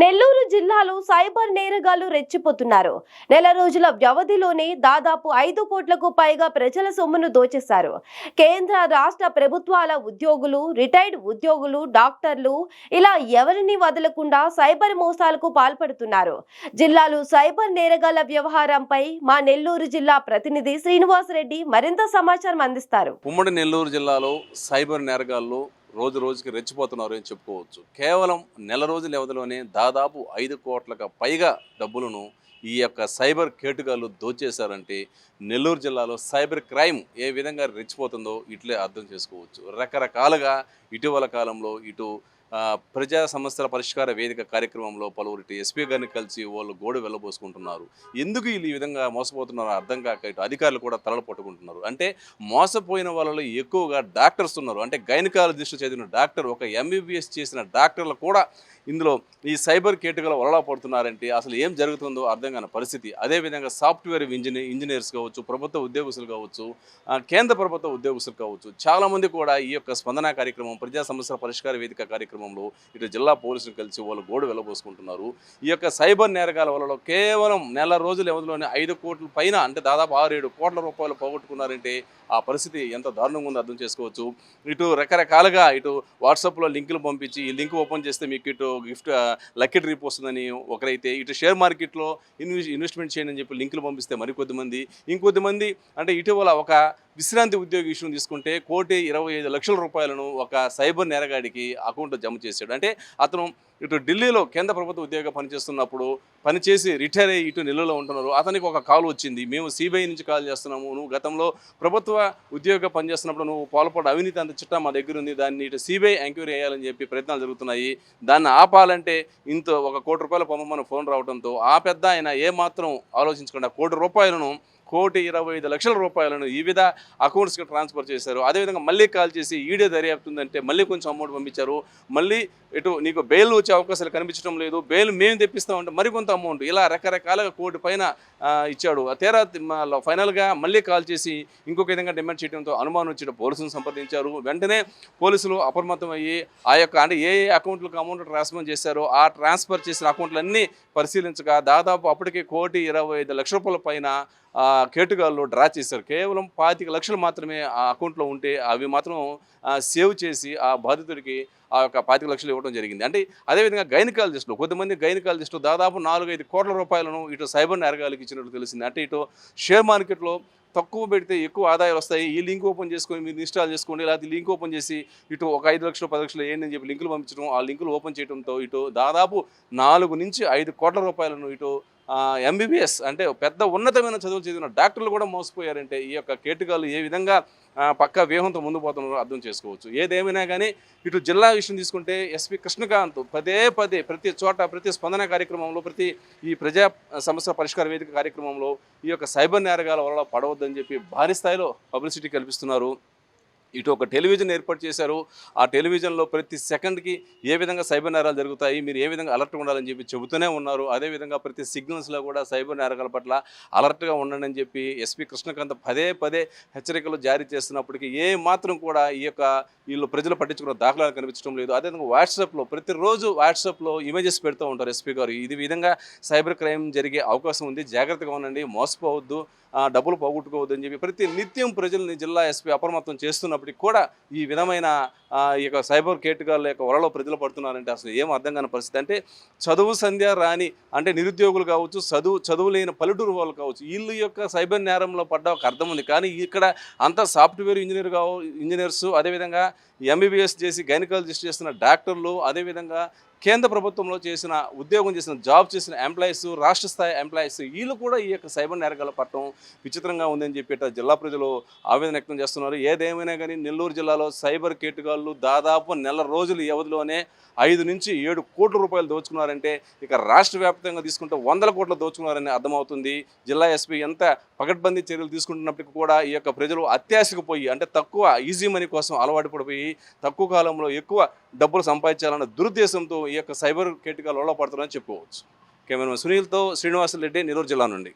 నెల్లూరు జిల్లాలో సైబర్ నేరగాళ్లు రెచ్చిపోతున్నారు. నెల రోజుల వ్యవధిలోనే దాదాపు 5 కోట్లకు పైగా ప్రజల సొమ్మును దోచేశారు. కేంద్ర రాష్ట్ర ప్రభుత్వాల ఉద్యోగులు, రిటైర్డ్ ఉద్యోగులు, డాక్టర్లు ఇలా ఎవరిని వదలకుండా సైబర్ మోసాలకు పాల్పడుతున్నారు. జిల్లాలో సైబర్ నేరగాళ్ల వ్యవహారంపై మా నెల్లూరు జిల్లా ప్రతినిధి శ్రీనివాస్ రెడ్డి మరింత సమాచారం అందిస్తారు. ఉమ్మడి నెల్లూరు జిల్లాలో సైబర్ నేరగాళ్లు రోజు రోజుకి రెచ్చిపోతున్నారు అని చెప్పుకోవచ్చు. కేవలం నెల రోజుల వ్యవధిలోనే దాదాపు 5 కోట్లకు పైగా డబ్బులను ఈ యొక్క సైబర్ కేటుగాళ్ళు దోచేశారంటే నెల్లూరు జిల్లాలో సైబర్ క్రైమ్ ఏ విధంగా రెచ్చిపోతుందో ఇట్లే అర్థం చేసుకోవచ్చు. రకరకాలుగా ఇటీవల కాలంలో ఇటు ప్రజా సమస్యల పరిష్కార వేదిక కార్యక్రమంలో పలువురు ఎస్పీ గారిని కలిసి వాళ్ళు గోడు వెళ్ళబోసుకుంటున్నారు. ఎందుకు వీళ్ళు ఈ విధంగా మోసపోతున్నారో అర్థం కాక ఇటు అధికారులు కూడా తలలు పట్టుకుంటున్నారు. అంటే మోసపోయిన వాళ్ళలో ఎక్కువగా డాక్టర్స్ ఉన్నారు. అంటే గైనకాలజిస్ట్ చదివిన డాక్టర్, ఒక ఎంబీబీఎస్ చేసిన డాక్టర్లు కూడా ఇందులో ఈ సైబర్ కేటుగల వలలా పడుతున్నారంటే అసలు ఏం జరుగుతుందో అర్థం కాని పరిస్థితి. అదేవిధంగా సాఫ్ట్వేర్ ఇంజనీర్స్ కావచ్చు, ప్రభుత్వ ఉద్యోగస్తులు కావచ్చు, కేంద్ర ప్రభుత్వ ఉద్యోగస్తులు కావచ్చు, చాలామంది కూడా ఈ యొక్క స్పందన కార్యక్రమం, ప్రజా సమస్యల పరిష్కార వేదిక కార్యక్రమంలో ఇటు జిల్లా పోలీసులు కలిసి వాళ్ళు గోడు వెళ్ళబోసుకుంటున్నారు. ఈ యొక్క సైబర్ నేరగాల వలలో కేవలం నెల రోజుల వ్యవధిలోనే 5 కోట్ల పైన, అంటే దాదాపు 6-7 కోట్ల రూపాయలు పోగొట్టుకున్నారంటే ఆ పరిస్థితి ఎంత దారుణంగా ఉందో అర్థం చేసుకోవచ్చు. ఇటు రకరకాలుగా ఇటు వాట్సాప్లో లింకులు పంపించి ఈ లింక్ ఓపెన్ చేస్తే మీకు ఇటు గిఫ్ట్ లక్కీ డ్రీప్ వస్తుందని ఒకరైతే, ఇటు షేర్ మార్కెట్లో ఇన్వెస్ట్మెంట్ చేయండి అని చెప్పి లింకులు పంపిస్తే మరికొద్దిమంది, ఇంకొద్దిమంది అంటే ఇటీవల ఒక విశ్రాంతి ఉద్యోగి విషయం తీసుకుంటే 1,25,00,000 రూపాయలను ఒక సైబర్ నేరగాడికి అకౌంట్లో జమ చేశాడు. అంటే అతను ఇటు ఢిల్లీలో కేంద్ర ప్రభుత్వ ఉద్యోగం పనిచేస్తున్నప్పుడు పనిచేసి రిటైర్ అయ్యి ఇటు నెల్లూరులో ఉంటున్నారు. అతనికి ఒక కాల్ వచ్చింది, మేము సిబిఐ నుంచి కాల్ చేస్తున్నాము, నువ్వు గతంలో ప్రభుత్వ ఉద్యోగ పనిచేస్తున్నప్పుడు నువ్వు పాల్పడ్డ అవినీతి అంత చిట్టా మా దగ్గర ఉంది, దాన్ని ఇటు సిబిఐ ఎంక్వైరీ చేయాలని చెప్పి ప్రయత్నాలు జరుగుతున్నాయి. దాన్ని ఆపాలంటే ఇంత 1 కోటి రూపాయలు పంపమని ఫోన్ రావడంతో ఆ పెద్ద ఆయన ఏమాత్రం ఆలోచించకుండా 1 కోటి రూపాయలను 1,25,00,000 రూపాయలను వివిధ అకౌంట్స్కి ట్రాన్స్ఫర్ చేశారు. అదేవిధంగా మళ్ళీ కాల్ చేసి ఈడే దర్యాప్తుందంటే మళ్ళీ కొంచెం అమౌంట్ పంపించారు. మళ్ళీ ఇటు నీకు బెయిల్ వచ్చే అవకాశాలు కనిపించడం లేదు, బెయిల్ మేము తెప్పిస్తామంటే మరికొంత అమౌంట్, ఇలా రకరకాలుగా 1 కోటి పైన ఇచ్చాడు. తీరా ఫైనల్గా మళ్ళీ కాల్ చేసి ఇంకొక విధంగా డిమాండ్ చేయడంతో అనుమానం వచ్చి పోలీసులను సంప్రదించారు. వెంటనే పోలీసులు అప్రమత్తం అయ్యి ఆ యొక్క అంటే ఏ అకౌంట్లకు అమౌంట్ ట్రాన్స్ఫర్ చేశారో ఆ ట్రాన్స్ఫర్ చేసిన అకౌంట్లన్నీ పరిశీలించగా దాదాపు అప్పటికే 1,25,00,000 రూపాయల పైన కేటుగాళ్ళు డ్రా చేశారు. కేవలం 25 లక్షలు మాత్రమే ఆ అకౌంట్లో ఉంటే అవి మాత్రం సేవ్ చేసి ఆ బాధితుడికి ఆ యొక్క 25 లక్షలు ఇవ్వడం జరిగింది. అంటే అదేవిధంగా గైనకాలజిస్టులు, కొంతమంది గైనకాలజిస్టులు దాదాపు 4-5 కోట్ల రూపాయలను ఇటు సైబర్ నేరగాళ్ళకి ఇచ్చినట్టు తెలిసింది. అంటే ఇటు షేర్ మార్కెట్లో తక్కువ పెడితే ఎక్కువ ఆదాయాలు వస్తాయి, ఈ లింక్ ఓపెన్ చేసుకొని మీరు ఇన్స్టాల్ చేసుకోండి, లేకపోతే లింక్ ఓపెన్ చేసి ఇటు ఒక 5 లక్షలు 10 లక్షలు ఏంటి అని చెప్పి లింకులు పంపించడం, ఆ లింకులు ఓపెన్ చేయడంతో ఇటు దాదాపు 4-5 కోట్ల రూపాయలను ఇటు ఎంబీబీఎస్ అంటే పెద్ద ఉన్నతమైన చదువులు చదివిన డాక్టర్లు కూడా మోసపోయారంటే ఈ యొక్క కేటుగాళ్ళు ఏ విధంగా పక్కా వ్యూహంతో ముందు పోతున్నారో అర్థం చేసుకోవచ్చు. ఏదేమైనా కానీ ఇటు జిల్లా విషయం తీసుకుంటే ఎస్పీ కృష్ణకాంత్ పదే ప్రతి చోట, ప్రతి స్పందన కార్యక్రమంలో, ప్రతి ఈ ప్రజా సమస్య పరిష్కార వేదిక కార్యక్రమంలో ఈ యొక్క సైబర్ నేరగాల వల్ల పడవద్దని చెప్పి భారీ స్థాయిలో పబ్లిసిటీ కల్పిస్తున్నారు. ఇటు ఒక టెలివిజన్ ఏర్పాటు చేశారు. ఆ టెలివిజన్లో ప్రతి సెకండ్కి ఏ విధంగా సైబర్ నేరాలు జరుగుతాయి, మీరు ఏ విధంగా అలర్ట్గా ఉండాలని చెప్పి చెబుతూనే ఉన్నారు. అదేవిధంగా ప్రతి సిగ్నల్స్లో కూడా సైబర్ నేరగాల పట్ల అలర్ట్గా ఉండండి అని చెప్పి ఎస్పీ కృష్ణకాంత్ పదే హెచ్చరికలు జారీ చేస్తున్నప్పటికీ ఏ మాత్రం కూడా ఈ యొక్క వీళ్ళు ప్రజలు పట్టించుకున్న దాఖలాలు కనిపించడం లేదు. అదేవిధంగా వాట్సాప్లో ప్రతిరోజు వాట్సాప్లో ఇమేజెస్ పెడుతూ ఉంటారు ఎస్పీ గారు. ఇది విధంగా సైబర్ క్రైమ్ జరిగే అవకాశం ఉంది, జాగ్రత్తగా ఉండండి, మోసపోవద్దు, డబ్బులు పోగొట్టుకోవద్దు అని చెప్పి ప్రతి నిత్యం ప్రజల్ని జిల్లా ఎస్పీ అప్రమత్తం చేస్తున్నప్పటికీ కూడా ఈ విధమైన ఈ యొక్క సైబర్ కేటుగాళ్ళ యొక్క వలలో ప్రజలు పడుతున్నారంటే అసలు ఏం అర్థం కాని పరిస్థితి. అంటే చదువు సంధ్య రాని, అంటే నిరుద్యోగులు కావచ్చు, చదువు లేని పల్లెటూరు వాళ్ళు కావచ్చు, వీళ్ళు యొక్క సైబర్ నేరంలో పడ్డ ఒక అర్థం ఉంది. కానీ ఇక్కడ అంతా సాఫ్ట్వేర్ ఇంజనీర్స్, అదేవిధంగా ఎంబీబీఎస్ చేసి గైనకాలజిస్ట్ చేస్తున్న డాక్టర్లు, అదేవిధంగా కేంద్ర ప్రభుత్వంలో ఉద్యోగం చేసిన జాబ్ చేసిన ఎంప్లాయీస్, రాష్ట్ర స్థాయి ఎంప్లాయీస్, వీళ్ళు కూడా ఈ యొక్క సైబర్ నేరగాల పట్టడం విచిత్రంగా ఉందని చెప్పి జిల్లా ప్రజలు ఆవేదన వ్యక్తం చేస్తున్నారు. ఏదేమైనా కానీ నెల్లూరు జిల్లాలో సైబర్ కేటుగాళ్ళు దాదాపు నెల రోజుల వ్యవధిలోనే 5-7 కోట్ల రూపాయలు దోచుకున్నారంటే ఇక రాష్ట్ర వ్యాప్తంగా తీసుకుంటే 100 కోట్లు దోచుకున్నారని అర్థమవుతుంది. జిల్లా ఎస్పీ ఎంత పకడ్బందీ చర్యలు తీసుకుంటున్నప్పటికీ కూడా ఈ యొక్క ప్రజలు అత్యాశకు పోయి, అంటే తక్కువ ఈజీ మనీ కోసం అలవాటు పడిపోయి తక్కువ కాలంలో ఎక్కువ డబ్బులు సంపాదించాలన్న దురుద్దేశంతో ఈ యొక్క సైబర్ కేటుగాళ్ళు పడుతున్నారని చెప్పుకోవచ్చు. కెమెరామెన్ సునీల్తో శ్రీనివాస్ రెడ్డి, నెల్లూరు జిల్లా నుండి.